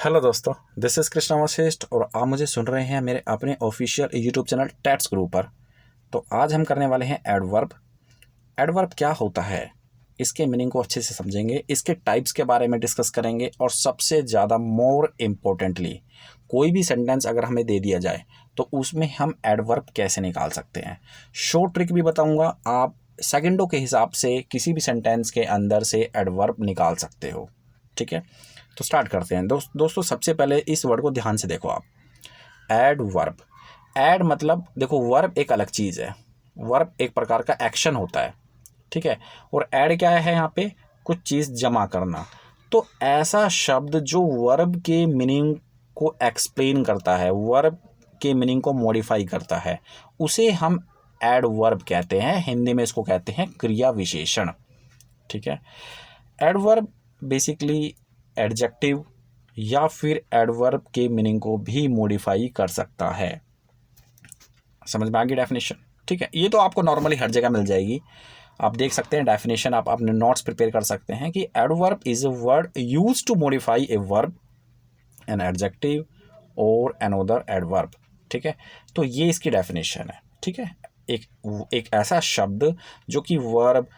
Hello दोस्तों, this is Krishna Vashishtha और आप मुझे सुन रहे हैं मेरे अपने ऑफिशियल यूट्यूब चैनल टैट्स गुरु पर। तो आज हम करने वाले हैं एडवर्ब। एडवर्ब क्या होता है, इसके मीनिंग को अच्छे से समझेंगे, इसके टाइप्स के बारे में डिस्कस करेंगे और सबसे ज़्यादा मोर इम्पोर्टेंटली कोई भी सेंटेंस अगर हमें दे दिया जाए तो उसमें हम एडवर्ब कैसे निकाल सकते हैं। शॉर्ट ट्रिक भी बताऊंगा, आप सेकंडों के हिसाब से किसी भी सेंटेंस के अंदर से एडवर्ब निकाल सकते हो। ठीक है, तो स्टार्ट करते हैं। दोस्तों सबसे पहले इस वर्ड को ध्यान से देखो आप। एडवर्ब। एड मतलब देखो, वर्ब एक अलग चीज़ है। वर्ब एक प्रकार का एक्शन होता है, ठीक है। और ऐड क्या है यहाँ पे, कुछ चीज़ जमा करना। तो ऐसा शब्द जो वर्ब के मीनिंग को एक्सप्लेन करता है, वर्ब के मीनिंग को मॉडिफाई करता है, उसे हम एडवर्ब कहते हैं। हिंदी में इसको कहते हैं क्रिया विशेषण। ठीक है। एडवर्ब बेसिकली एडजेक्टिव या फिर एडवर्ब के मीनिंग को भी मॉडिफाई कर सकता है। समझ में आ गई डेफिनेशन? ठीक है, ये तो आपको नॉर्मली हर जगह मिल जाएगी, आप देख सकते हैं डेफिनेशन, आप अपने नोट्स प्रिपेयर कर सकते हैं कि adverb is a word use to modify a verb, an adjective और अनदर एडवर्ब। ठीक है, तो ये इसकी डेफिनेशन है। ठीक है, एक ऐसा शब्द जो कि वर्ब,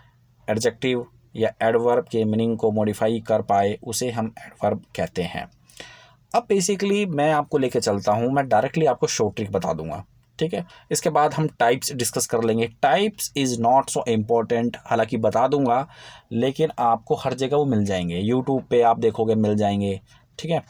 एडजेक्टिव या एडवर्ब के मीनिंग को मॉडिफाई कर पाए, उसे हम एडवर्ब कहते हैं। अब बेसिकली मैं आपको लेके चलता हूँ, मैं डायरेक्टली आपको शॉर्ट ट्रिक बता दूंगा। ठीक है, इसके बाद हम टाइप्स डिस्कस कर लेंगे। Types is not so important, हालांकि बता दूंगा, लेकिन आपको हर जगह वो मिल जाएंगे, यूट्यूब पे आप देखोगे मिल जाएंगे। ठीक है,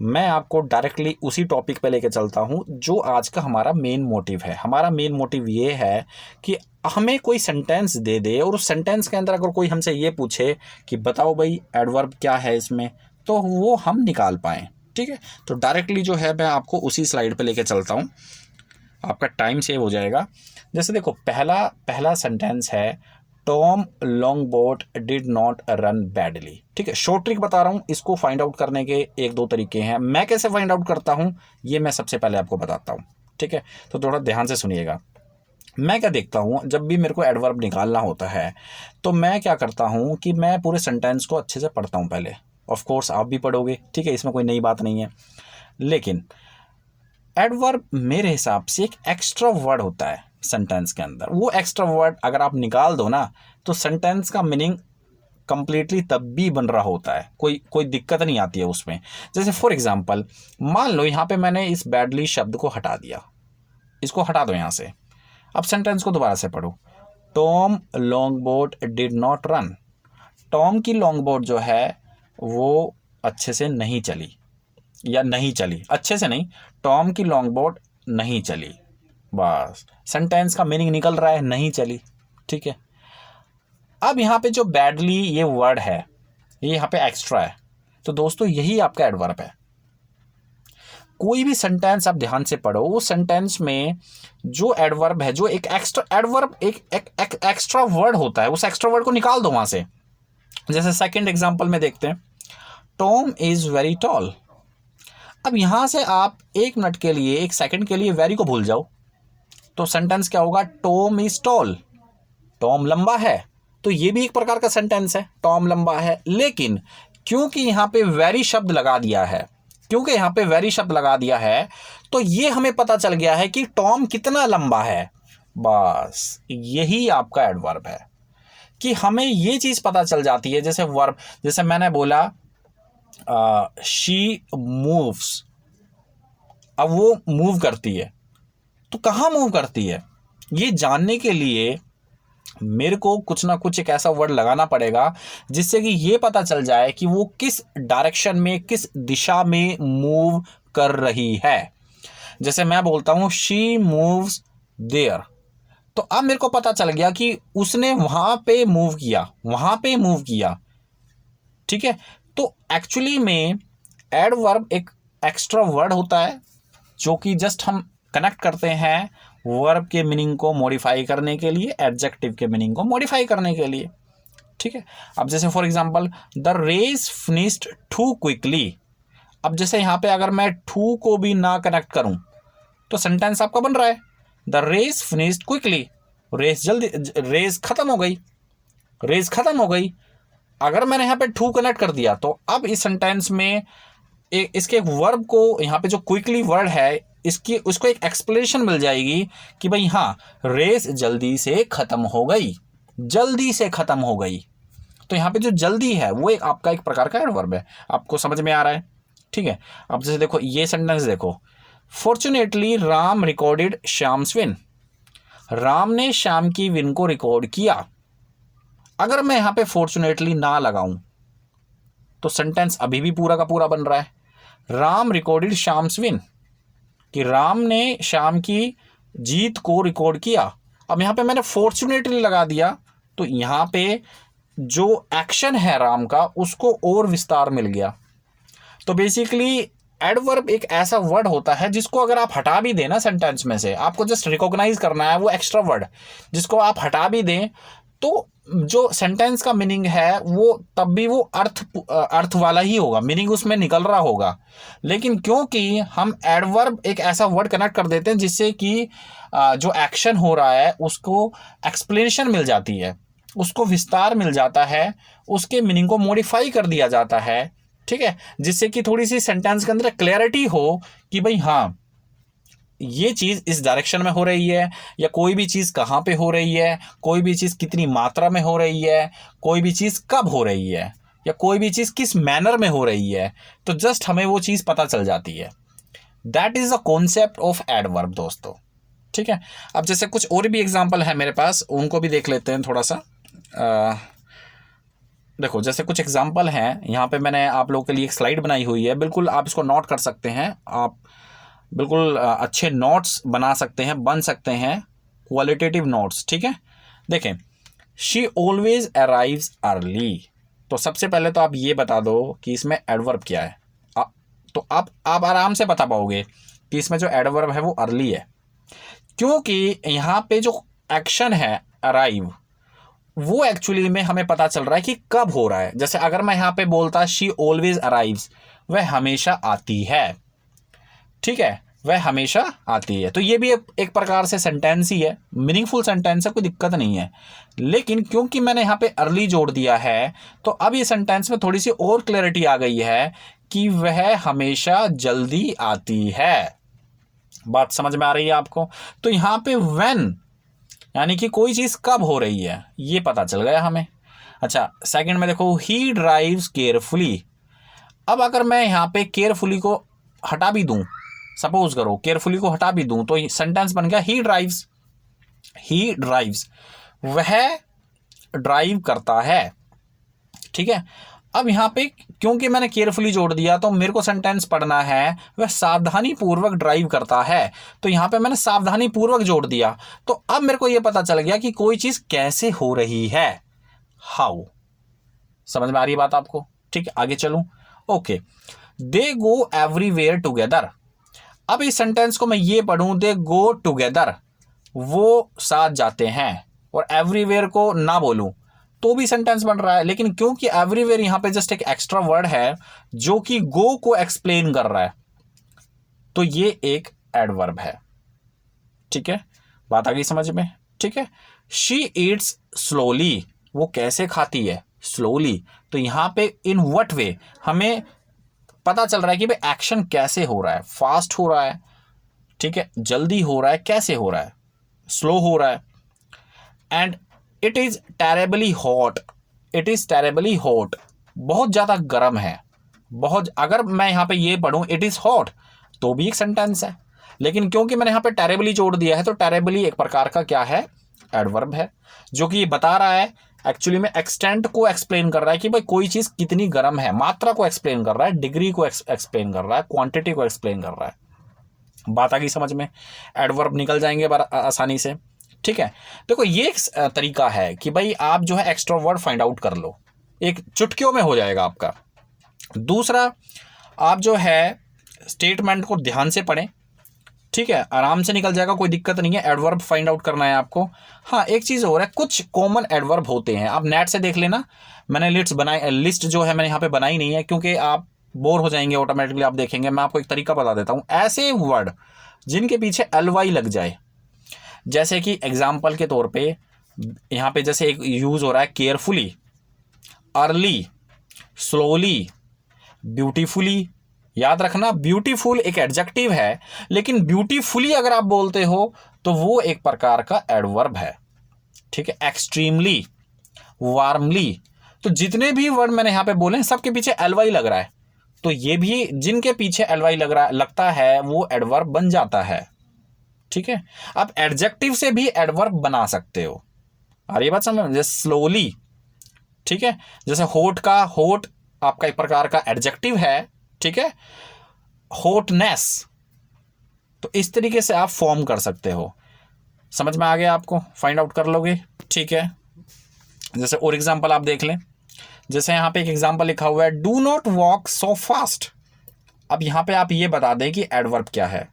मैं आपको डायरेक्टली उसी टॉपिक पे लेके चलता हूँ जो आज का हमारा मेन मोटिव है। हमारा मेन मोटिव ये है कि हमें कोई सेंटेंस दे दे और उस सेंटेंस के अंदर अगर कोई हमसे ये पूछे कि बताओ भाई एडवर्ब क्या है इसमें, तो वो हम निकाल पाएँ। ठीक है, तो डायरेक्टली जो है मैं आपको उसी स्लाइड पे लेके चलता हूँ, आपका टाइम सेव हो जाएगा। जैसे देखो, पहला सेंटेंस है, Tom Longboat did not run badly. ठीक है, शॉर्ट ट्रिक बता रहा हूँ, इसको फाइंड आउट करने के एक दो तरीके हैं। मैं कैसे फाइंड आउट करता हूँ ये मैं सबसे पहले आपको बताता हूँ। ठीक है, तो थोड़ा ध्यान से सुनिएगा। मैं क्या देखता हूँ, जब भी मेरे को एडवर्ब निकालना होता है तो मैं क्या करता हूँ कि मैं पूरे सेंटेंस को अच्छे से पढ़ता हूँ पहले। ऑफ कोर्स आप भी पढ़ोगे, ठीक है, इसमें कोई नई बात नहीं है। लेकिन एडवर्ब मेरे हिसाब से एक एक्स्ट्रा वर्ड होता है सेंटेंस के अंदर। वो एक्स्ट्रा वर्ड अगर आप निकाल दो ना, तो सेंटेंस का मीनिंग कंप्लीटली तब भी बन रहा होता है, कोई दिक्कत नहीं आती है उसमें। जैसे फॉर एग्जांपल, मान लो यहाँ पे मैंने इस बैडली शब्द को हटा दिया, इसको हटा दो यहाँ से। अब सेंटेंस को दोबारा से पढ़ो। Tom long boat did not run. Tom की लॉन्ग बोट जो है वो अच्छे से नहीं चली, या नहीं चली, अच्छे से नहीं, टॉम की लॉन्ग बोट नहीं चली। बस सेंटेंस का मीनिंग निकल रहा है, नहीं चली। ठीक है, अब यहाँ पे जो बैडली ये वर्ड है, ये यहाँ पे एक्स्ट्रा है। तो दोस्तों यही आपका एडवर्ब है। कोई भी सेंटेंस आप ध्यान से पढ़ो, उस सेंटेंस में जो एडवर्ब है, जो एक एक्स्ट्रा एडवर्ब, एक एक्स्ट्रा वर्ड होता है, उस एक्स्ट्रा वर्ड को निकाल दो वहां से। जैसे सेकंड एग्जांपल में देखते हैं, टॉम इज वेरी टॉल। अब यहां से आप एक मिनट के लिए, एक सेकंड के लिए वेरी को भूल जाओ, तो सेंटेंस क्या होगा, टॉम इज टॉल। टॉम लंबा है, तो ये भी एक प्रकार का सेंटेंस है, टॉम लंबा है। लेकिन क्योंकि यहां पे वेरी शब्द लगा दिया है, क्योंकि यहां पे वेरी शब्द लगा दिया है, तो ये हमें पता चल गया है कि टॉम कितना लंबा है। बस यही आपका एडवर्ब है कि हमें ये चीज पता चल जाती है। जैसे वर्ब, जैसे मैंने बोला शी मूव्स, अब वो मूव करती है, तो कहाँ मूव करती है, ये जानने के लिए मेरे को कुछ ना कुछ एक ऐसा वर्ड लगाना पड़ेगा जिससे कि ये पता चल जाए कि वो किस डायरेक्शन में, किस दिशा में मूव कर रही है। जैसे मैं बोलता हूं शी मूव्स देयर, तो अब मेरे को पता चल गया कि उसने वहां पे मूव किया, वहां पे मूव किया। ठीक है, तो एक्चुअली में एडवर्ब एक एक्स्ट्रा वर्ड होता है जो कि जस्ट हम कनेक्ट करते हैं वर्ब के मीनिंग को मॉडिफाई करने के लिए, एडजेक्टिव के मीनिंग को मॉडिफाई करने के लिए। ठीक है, अब जैसे for example, the race finished too quickly. अब जैसे यहाँ पे अगर मैं टू को भी ना कनेक्ट करूं तो सेंटेंस आपका बन रहा है, the race finished quickly. Race जल्दी, रेस खत्म हो गई, रेस खत्म हो गई। अगर मैंने यहाँ पे टू कनेक्ट कर दिया तो अब इस सेंटेंस में इसके वर्ब को यहाँ पे जो क्विकली वर्ड है इसकी उसको एक एक्सप्लेनेशन मिल जाएगी कि भाई हाँ, रेस जल्दी से ख़त्म हो गई, जल्दी से ख़त्म हो गई। तो यहाँ पे जो जल्दी है वो एक आपका एक प्रकार का एडवर्ब है। आपको समझ में आ रहा है? ठीक है। अब जैसे देखो ये सेंटेंस देखो, fortunately Ram recorded Shyam's win. Ram ने श्याम की विन को रिकॉर्ड किया। अगर मैं यहाँ पे फॉर्चुनेटली ना लगाऊं तो सेंटेंस अभी भी पूरा का पूरा बन रहा है। राम रिकॉर्डेड श्याम्स विन, कि राम ने श्याम की जीत को रिकॉर्ड किया। अब यहाँ पे मैंने फॉर्चुनेटली लगा दिया तो यहाँ पे जो एक्शन है राम का उसको और विस्तार मिल गया। तो बेसिकली एडवर्ब एक ऐसा वर्ड होता है जिसको अगर आप हटा भी दें ना सेंटेंस में से, आपको जस्ट रिकॉग्नाइज करना है वो एक्स्ट्रा वर्ड, जिसको आप हटा भी दें तो जो सेंटेंस का मीनिंग है वो तब भी वो अर्थ वाला ही होगा, मीनिंग उसमें निकल रहा होगा। लेकिन क्योंकि हम एडवर्ब एक ऐसा वर्ड कनेक्ट कर देते हैं जिससे कि जो एक्शन हो रहा है उसको एक्सप्लेनेशन मिल जाती है, उसको विस्तार मिल जाता है, उसके मीनिंग को मॉडिफाई कर दिया जाता है। ठीक है, जिससे कि थोड़ी सी सेंटेंस के अंदर क्लैरिटी हो कि भाई हाँ, ये चीज़ इस डायरेक्शन में हो रही है, या कोई भी चीज़ कहाँ पे हो रही है, कोई भी चीज़ कितनी मात्रा में हो रही है, कोई भी चीज़ कब हो रही है, या कोई भी चीज़ किस मैनर में हो रही है, तो जस्ट हमें वो चीज़ पता चल जाती है। That is the concept of adverb दोस्तों। ठीक है। अब जैसे कुछ और भी एग्जाम्पल है मेरे पास, उनको भी देख लेते हैं थोड़ा सा। देखो जैसे कुछ एग्जाम्पल हैं, यहाँ पे मैंने आप लोगों के लिए एक स्लाइड बनाई हुई है, बिल्कुल आप इसको नोट कर सकते हैं। आप बिल्कुल अच्छे नोट्स बना सकते हैं, बन सकते हैं, क्वालिटेटिव नोट्स। ठीक है। देखें, शी ऑलवेज अराइव्स अर्ली। तो सबसे पहले तो आप ये बता दो कि इसमें एडवर्ब क्या है। तो आप आराम से बता पाओगे कि इसमें जो एडवर्ब है वो अर्ली है, क्योंकि यहाँ पे जो एक्शन है अराइव वो एक्चुअली में हमें पता चल रहा है कि कब हो रहा है। जैसे अगर मैं यहाँ पे बोलता शी ऑलवेज अराइव्स, वह हमेशा आती है। ठीक है, वह हमेशा आती है, तो ये भी एक प्रकार से सेंटेंस ही है, मीनिंगफुल सेंटेंस है, कोई दिक्कत नहीं है। लेकिन क्योंकि मैंने यहाँ पे अर्ली जोड़ दिया है तो अब ये सेंटेंस में थोड़ी सी और क्लैरिटी आ गई है कि वह हमेशा जल्दी आती है। बात समझ में आ रही है आपको? तो यहाँ पे व्हेन यानी कि कोई चीज़ कब हो रही है ये पता चल गया हमें। अच्छा, सेकंड में देखो, ही ड्राइव्स केयरफुली। अब अगर मैं यहाँ पे केयरफुली को हटा भी दूं, सपोज करो केयरफुली को हटा भी दूं, तो सेंटेंस बन गया ही ड्राइव्स। ही ड्राइव्स, वह ड्राइव करता है। ठीक है। अब यहाँ पे क्योंकि मैंने केयरफुली जोड़ दिया तो मेरे को सेंटेंस पढ़ना है वह सावधानी पूर्वक ड्राइव करता है, तो यहाँ पे मैंने सावधानी पूर्वक जोड़ दिया। तो अब मेरे को ये पता चल गया कि कोई चीज़ कैसे हो रही है, हाउ। समझ में आ रही है बात आपको? ठीक है, आगे चलूं। ओके, दे गो एवरीवेयर टुगेदर। अब इस सेंटेंस को मैं ये पढ़ूं, दे गो टुगेदर, वो साथ जाते हैं, और एवरीवेयर को ना बोलूं तो भी सेंटेंस बन रहा है। लेकिन क्योंकि एवरीवेयर यहां पे जस्ट एक एक्स्ट्रा वर्ड है जो कि गो को एक्सप्लेन कर रहा है, तो ये एक एडवर्ब है। ठीक है, बात आ गई समझ में? ठीक है। शी ईट्स स्लोली, वो कैसे खाती है? स्लोली। तो यहां पे इन व्हाट वे हमें पता चल रहा है कि भाई एक्शन कैसे हो रहा है, फास्ट हो रहा है, ठीक है, जल्दी हो रहा है, कैसे हो रहा है, स्लो हो रहा है। And it is terribly hot, it is terribly hot, बहुत ज़्यादा गर्म है, बहुत। अगर मैं यहाँ पे ये पढ़ूँ इट इज़ हॉट तो भी एक सेंटेंस है, लेकिन क्योंकि मैंने यहाँ पे टेरेबली जोड़ दिया है तो टेरेबली एक प्रकार का क्या है, एडवर्ब है, जो कि ये बता रहा है एक्चुअली में एक्सटेंट को एक्सप्लेन कर रहा है कि भाई कोई चीज़ कितनी गर्म है, मात्रा को एक्सप्लेन कर रहा है, डिग्री को एक्सप्लेन कर रहा है, क्वांटिटी को एक्सप्लेन कर रहा है। बात आ गई समझ में? एडवर्ब निकल जाएंगे आसानी से। ठीक है, देखो ये एक तरीका है कि भाई आप जो है एक्स्ट्रा वर्ड फाइंड आउट कर लो, एक चुटकियों में हो जाएगा आपका। दूसरा, आप जो है स्टेटमेंट को ध्यान से पढ़ें। ठीक है, आराम से निकल जाएगा, कोई दिक्कत नहीं है। एडवर्ब फाइंड आउट करना है आपको। हाँ, एक चीज़ और है, कुछ कॉमन एडवर्ब होते हैं, आप नेट से देख लेना। मैंने लिस्ट जो है मैंने यहाँ पे बनाई नहीं है, क्योंकि आप बोर हो जाएंगे ऑटोमेटिकली आप देखेंगे। मैं आपको एक तरीका बता देता हूँ, ऐसे वर्ड जिनके पीछे ly लग जाए, जैसे कि एग्जाम्पल के तौर पे यहाँ पे जैसे एक यूज़ हो रहा है केयरफुली, अर्ली, स्लोली, ब्यूटीफुली, याद रखना, ब्यूटीफुल एक एडजेक्टिव है, लेकिन ब्यूटीफुली अगर आप बोलते हो तो वो एक प्रकार का एडवर्ब है। ठीक है, एक्सट्रीमली, वार्मली, तो जितने भी वर्ड मैंने यहां पे बोले सबके पीछे एलवाई लग रहा है, तो ये भी जिनके पीछे एलवाई लगता है वो एडवर्ब बन जाता है। ठीक है, आप एडजेक्टिव से भी एडवर्ब बना सकते हो। और ये बात समझ, जैसे स्लोली, ठीक है, जैसे होट का होट आपका एक प्रकार का एडजेक्टिव है। ठीक है, होटनेस, तो इस तरीके से आप फॉर्म कर सकते हो। समझ में आ गया आपको, फाइंड आउट कर लोगे। ठीक है, जैसे और एग्जांपल आप देख लें, जैसे यहां पे एक एग्जांपल लिखा हुआ है, do not walk so fast. अब यहां पे आप ये बता दें कि एडवर्ब क्या है,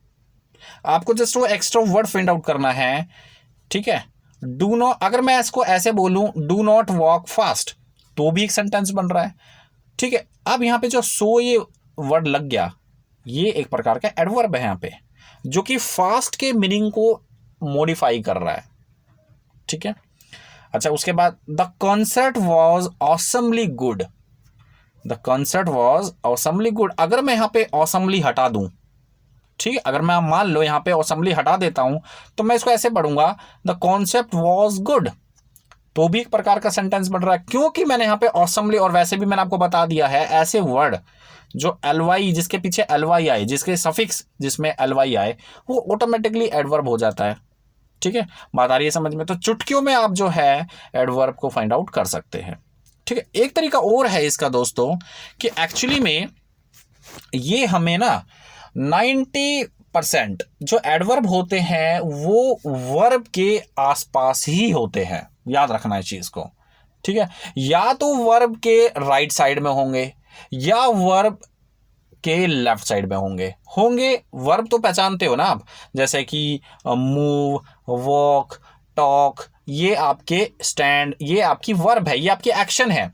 आपको जस्ट वो एक्स्ट्रा वर्ड फाइंड आउट करना है। ठीक है, डू नॉट, अगर मैं इसको ऐसे बोलूं डू नॉट वॉक फास्ट, तो भी एक सेंटेंस बन रहा है। ठीक है, अब यहां पे जो सो ये वर्ड लग गया, ये एक प्रकार का एडवर्ब है यहां पे, जो कि फास्ट के मीनिंग को मॉडिफाई कर रहा है। ठीक है, अच्छा, उसके बाद the concert was awesomely good. The concert was awesomely good, अगर मैं यहां पे ऑसमली हटा दूं, ठीक है, अगर मैं मान लो यहां पे ऑसमली हटा देता हूं, तो मैं इसको ऐसे पढ़ूंगा द कॉन्सेप्ट वॉज गुड, तो भी एक प्रकार का सेंटेंस बन रहा है, क्योंकि मैंने यहां पे ऑसमली, और वैसे भी मैंने आपको बता दिया है, ऐसे वर्ड जो एलवाई, जिसके पीछे एलवाई आए, जिसके सफिक्स जिसमें एलवाई आए, वो ऑटोमेटिकली एडवर्ब हो जाता है। ठीक है, बात आ रही है समझ में? तो चुटकियों में आप जो है एडवर्ब को फाइंड आउट कर सकते हैं। ठीक है, एक तरीका और है इसका दोस्तों, कि एक्चुअली में ये हमें ना 90% जो एडवर्ब होते हैं वो वर्ब के आसपास ही होते हैं, याद रखना है चीज को। ठीक है, या तो वर्ब के राइट साइड में होंगे या वर्ब के लेफ्ट साइड में होंगे वर्ब तो पहचानते हो ना आप, जैसे कि मूव, वॉक, टॉक, ये आपके स्टैंड, ये आपकी वर्ब है, ये आपकी एक्शन है।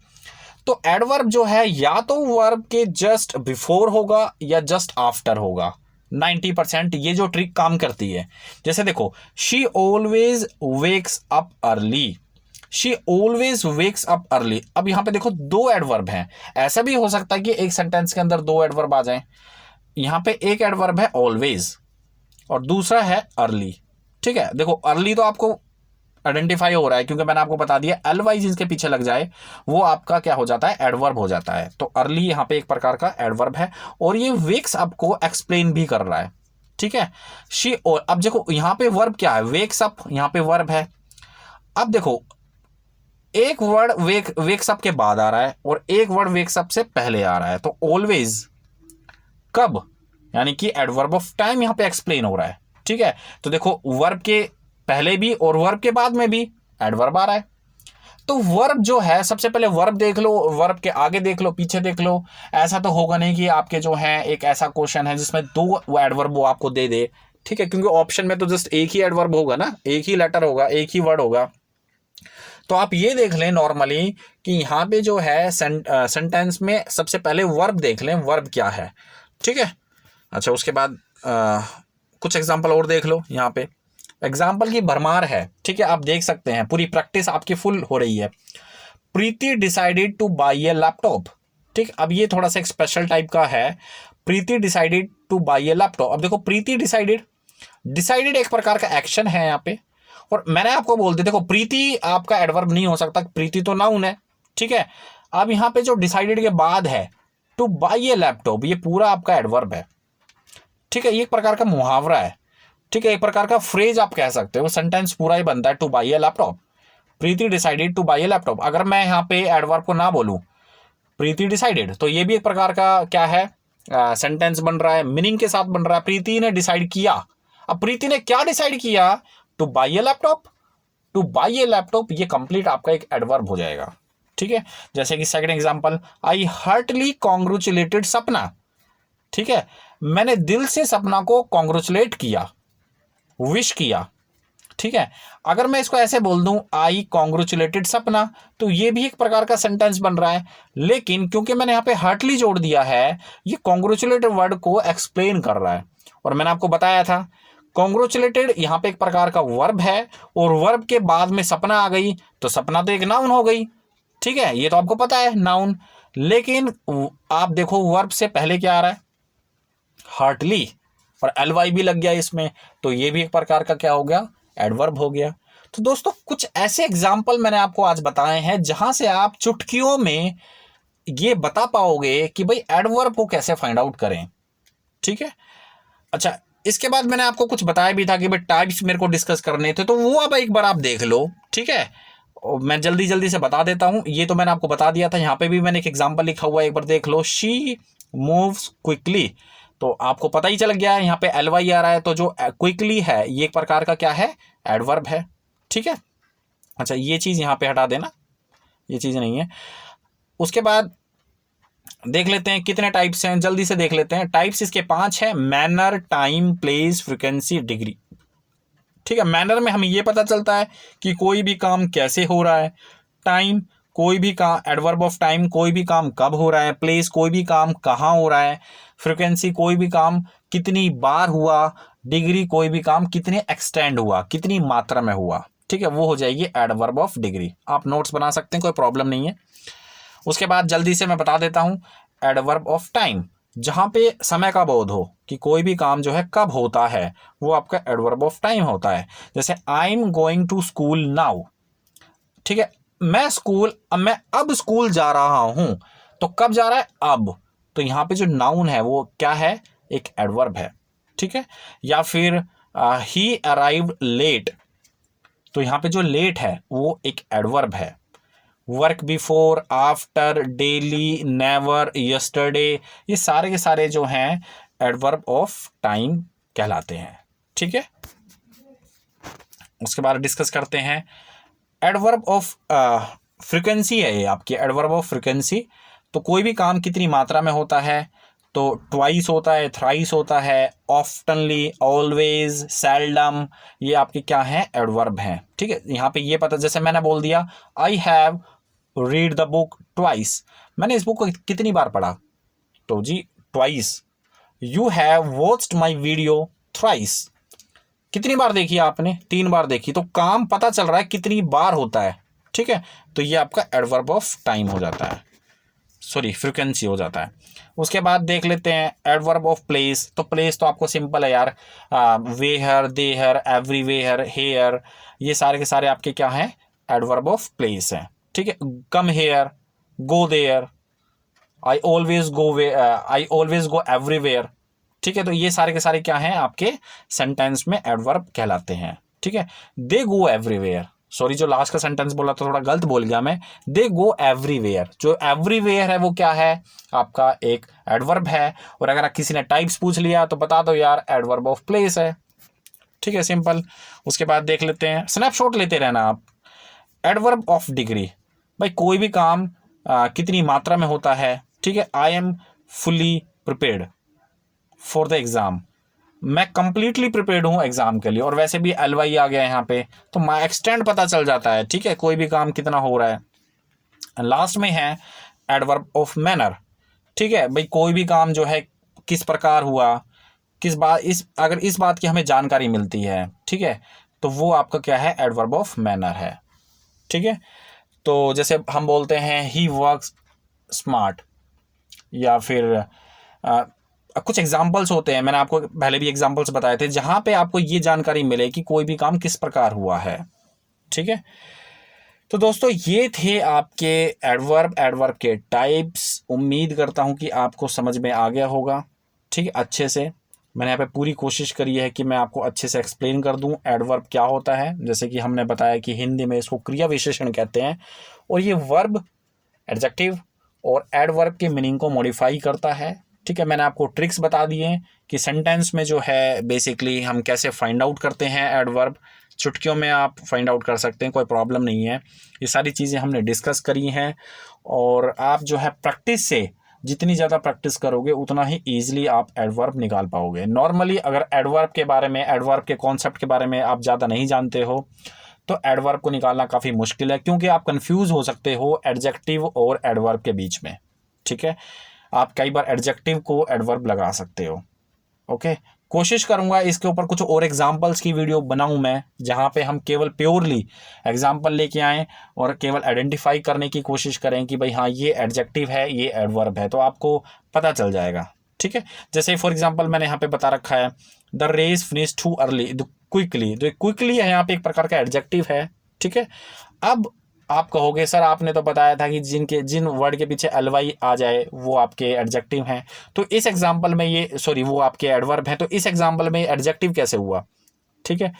तो एडवर्ब जो है या तो वर्ब के जस्ट बिफोर होगा या जस्ट आफ्टर होगा। 90% ये जो ट्रिक काम करती है। जैसे देखो, she always wakes up early, she always wakes up early. अब यहां पे देखो दो एडवर्ब हैं, ऐसा भी हो सकता है कि एक सेंटेंस के अंदर दो एडवर्ब आ जाएं। यहां पे एक एडवर्ब है ऑलवेज और दूसरा है अर्ली। ठीक है, देखो अर्ली तो आपको आइडेंटिफाई हो रहा है, क्योंकि मैंने आपको बता दिया एल वाई जिसके पीछे लग जाए वो आपका क्या हो जाता है, एडवर्ब हो जाता है। तो अर्ली यहां पे एक प्रकार का एडवर्ब है, और ये वेक्स अप को एक्सप्लेन भी कर रहा है। ठीक है, शी, और अब देखो यहां पे वर्ब क्या है, वेक्स अप, यहां पे वर्ब है। अब देखो एक वर्ड वेक्स अप के बाद आ रहा है और एक वर्ड वेक्स अप से पहले आ रहा है, तो ऑलवेज कब, यानी कि एडवर्ब ऑफ टाइम यहां पे एक्सप्लेन हो रहा है। ठीक है, तो देखो वर्ब के पहले भी और वर्ब के बाद में भी एडवर्ब आ रहा है। तो वर्ब जो है, सबसे पहले वर्ब देख लो, वर्ब के आगे देख लो, पीछे देख लो। ऐसा तो होगा नहीं कि आपके जो है एक ऐसा क्वेश्चन है जिसमें दो एडवर्ब वो आपको दे दे। ठीक है, क्योंकि ऑप्शन में तो जस्ट एक ही एडवर्ब होगा ना, एक ही लेटर होगा, एक ही वर्ड होगा। तो आप ये देख लें नॉर्मली कि यहाँ पे जो है सेंटेंस में सबसे पहले वर्ब देख लें, वर्ब क्या है। ठीक है, अच्छा, उसके बाद कुछ एग्जांपल और देख लो। यहाँ पे एग्जाम्पल की भरमार है। ठीक है, आप देख सकते हैं पूरी प्रैक्टिस आपकी फुल हो रही है। Preeti decided to buy a laptop. ठीक, अब ये थोड़ा सा एक स्पेशल टाइप का है। Preeti decided to buy a laptop. अब देखो प्रीति डिसाइडेड एक प्रकार का एक्शन है यहाँ पे, और मैंने आपको बोल दिया देखो प्रीति आपका एडवर्ब नहीं हो सकता, प्रीति तो नाउन है। ठीक है, अब यहाँ पे जो डिसाइडेड के बाद है टू बाई ए लैपटॉप, ये पूरा आपका एडवर्ब है। ठीक है, ये एक प्रकार का मुहावरा है। ठीक है, एक प्रकार का फ्रेज आप कह सकते हो, सेंटेंस पूरा ही बनता है to buy a laptop. Preeti decided to buy a laptop, अगर मैं यहाँ पे एडवर्ब को ना बोलूं प्रीति डिसाइडेड, तो ये भी एक प्रकार का क्या है, सेंटेंस बन रहा है, मीनिंग के साथ बन रहा है। प्रीति ने डिसाइड किया, अब प्रीति ने क्या डिसाइड किया, to buy a laptop. To buy a laptop ये कंप्लीट आपका एक एडवर्ब हो जाएगा। ठीक है, जैसे कि सेकंड एग्जांपल, आई हार्टली कॉन्ग्रेचुलेटेड सपना। ठीक है, मैंने दिल से सपना को कॉन्ग्रेचुलेट किया, विश किया। ठीक है, अगर मैं इसको ऐसे बोल दूं आई कॉन्ग्रेचुलेटेड सपना, तो ये भी एक प्रकार का सेंटेंस बन रहा है, लेकिन क्योंकि मैंने यहाँ पे हार्टली जोड़ दिया है, ये कॉन्ग्रेचुलेटेड वर्ड को एक्सप्लेन कर रहा है। और मैंने आपको बताया था कॉन्ग्रेचुलेटेड यहाँ पे एक प्रकार का वर्ब है, और वर्ब के बाद में सपना आ गई तो सपना तो एक नाउन हो गई। ठीक है, ये तो आपको पता है नाउन, लेकिन आप देखो वर्ब से पहले क्या आ रहा है, हार्टली, और ly भी लग गया इसमें, तो ये भी एक प्रकार का क्या हो गया, एडवर्ब हो गया। तो दोस्तों कुछ ऐसे एग्जाम्पल मैंने आपको आज बताए हैं जहां से आप चुटकियों में ये बता पाओगे कि भाई एडवर्ब को कैसे फाइंड आउट करें। ठीक है, अच्छा इसके बाद मैंने आपको कुछ बताया भी था कि भाई टाइप्स मेरे को डिस्कस करने थे, तो वो अब एक बार आप देख लो। ठीक है, और मैं जल्दी जल्दी से बता देता हूं। ये तो मैंने आपको बता दिया था, यहाँ पे भी मैंने एक एग्जांपल लिखा हुआ है, एक बार देख लो। शी मूव्स क्विकली, तो आपको पता ही चल गया है यहाँ पे ly आ रहा है, तो जो क्विकली है ये एक प्रकार का क्या है, एडवर्ब है। ठीक है, अच्छा ये चीज यहाँ पे हटा देना, ये चीज नहीं है। उसके बाद देख लेते हैं कितने टाइप्स हैं, जल्दी से देख लेते हैं। टाइप्स इसके 5 है, manner, time, place, frequency, degree. ठीक है, मैनर में हमें ये पता चलता है कि कोई भी काम कैसे हो रहा है। टाइम, कोई भी काम, एडवर्ब ऑफ टाइम, कोई भी काम कब हो रहा है। प्लेस, कोई भी काम कहाँ हो रहा है। फ्रीक्वेंसी, कोई भी काम कितनी बार हुआ। डिग्री, कोई भी काम कितने एक्सटेंड हुआ, कितनी मात्रा में हुआ। ठीक है, वो हो जाएगी एडवर्ब ऑफ डिग्री। आप नोट्स बना सकते हैं, कोई प्रॉब्लम नहीं है। उसके बाद जल्दी से मैं बता देता हूं एडवर्ब ऑफ टाइम, जहां पे समय का बोध हो कि कोई भी काम जो है कब होता है, वो आपका एडवर्ब ऑफ टाइम होता है। जैसे I am going to school now. ठीक है, मैं अब स्कूल जा रहा हूं, तो कब जा रहा है, अब। तो यहां पे जो नाउन है वो क्या है, एक एडवर्ब है। ठीक है, या फिर ही अराइव्ड लेट, तो यहां पे जो लेट है वो एक एडवर्ब है। Work before, after, daily, never, yesterday, ये सारे के सारे जो हैं एडवर्ब ऑफ टाइम कहलाते हैं। ठीक है, उसके बाद डिस्कस करते हैं एडवर्ब ऑफ फ्रीक्वेंसी है। ये आपकी एडवर्ब ऑफ फ्रीक्वेंसी, तो कोई भी काम कितनी मात्रा में होता है, तो ट्वाइस होता है, थ्राइस होता है, ऑफ्टनली, ऑलवेज, सेल्डम, ये आपके क्या हैं, एडवर्ब हैं। ठीक है, यहाँ पे ये पता, जैसे मैंने बोल दिया I have read the book twice, मैंने इस बुक को कितनी बार पढ़ा, तो जी twice. You have watched my video thrice, कितनी बार देखी आपने, 3 बार देखी, तो काम पता चल रहा है कितनी बार होता है। ठीक है, तो ये आपका एडवर्ब ऑफ टाइम हो जाता है, सॉरी फ्रीक्वेंसी हो जाता है। उसके बाद देख लेते हैं एडवर्ब ऑफ प्लेस, तो प्लेस तो आपको सिंपल है यार, वेयर, देयर, एवरीवेयर, हेयर, ये सारे के सारे आपके क्या हैं, एडवर्ब ऑफ प्लेस हैं। ठीक है, come here, go there, I always go everywhere. ठीक है, तो ये सारे के सारे क्या हैं, आपके सेंटेंस में एडवर्ब कहलाते हैं। ठीक है, दे गो एवरीवेयर, सॉरी जो लास्ट का सेंटेंस बोला तो थोड़ा गलत बोल गया मैं, दे गो एवरीवेयर, जो एवरीवेयर है वो क्या है, आपका एक एडवर्ब है। और अगर किसी ने टाइप्स पूछ लिया तो बता दो यार एडवर्ब ऑफ प्लेस है। ठीक है, सिंपल। उसके बाद देख लेते हैं, स्नैपशॉट लेते रहना आप। एडवर्ब ऑफ डिग्री, भाई कोई भी काम कितनी मात्रा में होता है। ठीक है, I am fully prepared for the exam, मैं कंप्लीटली प्रिपेयर्ड हूं एग्जाम के लिए। और वैसे भी ly आ गया यहाँ पे, तो माई एक्सटेंड पता चल जाता है। ठीक है, कोई भी काम कितना हो रहा है। लास्ट में है एडवर्ब ऑफ मैनर। ठीक है, भाई कोई भी काम जो है किस प्रकार हुआ, किस बात, अगर इस बात की हमें जानकारी मिलती है, ठीक है, तो वो आपका क्या है, एडवर्ब ऑफ मैनर है। ठीक है, तो जैसे हम बोलते हैं ही वर्क्स स्मार्ट, या फिर कुछ एग्जाम्पल्स होते हैं, मैंने आपको पहले भी एग्जाम्पल्स बताए थे, जहां पे आपको ये जानकारी मिले कि कोई भी काम किस प्रकार हुआ है। ठीक है, तो दोस्तों ये थे आपके एडवर्ब के टाइप्स। उम्मीद करता हूं कि आपको समझ में आ गया होगा। ठीक है, अच्छे से मैंने यहाँ पे पूरी कोशिश करी है कि मैं आपको अच्छे से एक्सप्लेन कर दूं एडवर्ब क्या होता है। जैसे कि हमने बताया कि हिंदी में इसको क्रिया विशेषण कहते हैं, और ये वर्ब, एडजेक्टिव और एडवर्ब के मीनिंग को मॉडिफाई करता है। ठीक है, मैंने आपको ट्रिक्स बता दिए कि सेंटेंस में जो है बेसिकली हम कैसे फाइंड आउट करते हैं एडवर्ब। चुटकियों में आप फाइंड आउट कर सकते हैं, कोई प्रॉब्लम नहीं है। ये सारी चीज़ें हमने डिस्कस करी हैं, और आप जो है प्रैक्टिस से जितनी ज़्यादा प्रैक्टिस करोगे उतना ही ईजिली आप एडवर्ब निकाल पाओगे। नॉर्मली अगर एडवर्ब के बारे में, एडवर्ब के कॉन्सेप्ट के बारे में आप ज़्यादा नहीं जानते हो तो एडवर्ब को निकालना काफ़ी मुश्किल है, क्योंकि आप कंफ्यूज हो सकते हो एडजेक्टिव और एडवर्ब के बीच में। ठीक है, आप कई बार एडजेक्टिव को एडवर्ब लगा सकते हो। ओके, कोशिश करूंगा इसके ऊपर कुछ और एग्जांपल्स की वीडियो बनाऊं मैं, जहां पे हम केवल प्योरली एग्जांपल लेके आएँ और केवल आइडेंटिफाई करने की कोशिश करें कि भाई हाँ ये एडजेक्टिव है, ये एडवर्ब है, तो आपको पता चल जाएगा। ठीक है। जैसे फॉर एग्जांपल मैंने यहाँ पे बता रखा है the race finish too early, quickly, जो क्विकली है यहाँ पे एक प्रकार का एडजेक्टिव है, ठीक है। अब आप कहोगे सर आपने तो बताया था कि जिन वर्ड के पीछे एलवाई आ जाए वो आपके एडजेक्टिव हैं, तो इस एग्जांपल में ये सॉरी वो आपके एडवर्ब हैं, तो इस एग्जांपल में एडजेक्टिव कैसे हुआ, ठीक है।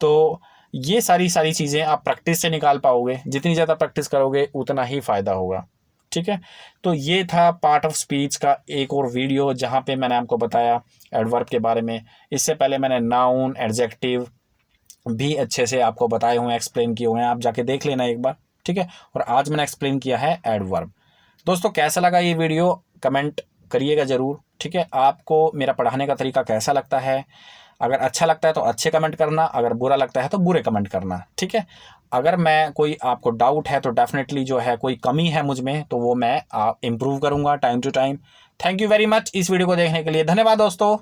तो ये सारी चीज़ें आप प्रैक्टिस से निकाल पाओगे, जितनी ज़्यादा प्रैक्टिस करोगे उतना ही फ़ायदा होगा, ठीक है। तो ये था पार्ट ऑफ स्पीच का एक और वीडियो जहाँ पे मैंने आपको बताया एडवर्ब के बारे में। इससे पहले मैंने नाउन, एडजेक्टिव भी अच्छे से आपको बताए हुए हैं, एक्सप्लेन किए हुए हैं, आप जाके देख लेना एक बार, ठीक है। और आज मैंने एक्सप्लेन किया है एडवर्ब। दोस्तों कैसा लगा ये वीडियो कमेंट करिएगा ज़रूर, ठीक है। आपको मेरा पढ़ाने का तरीका कैसा लगता है, अगर अच्छा लगता है तो अच्छे कमेंट करना, अगर बुरा लगता है तो बुरे कमेंट करना, ठीक है। अगर मैं कोई आपको डाउट है तो डेफिनेटली जो है कोई कमी है मुझ में तो वो मैं इम्प्रूव करूँगा time to time. Thank you very much इस वीडियो को देखने के लिए, धन्यवाद दोस्तों।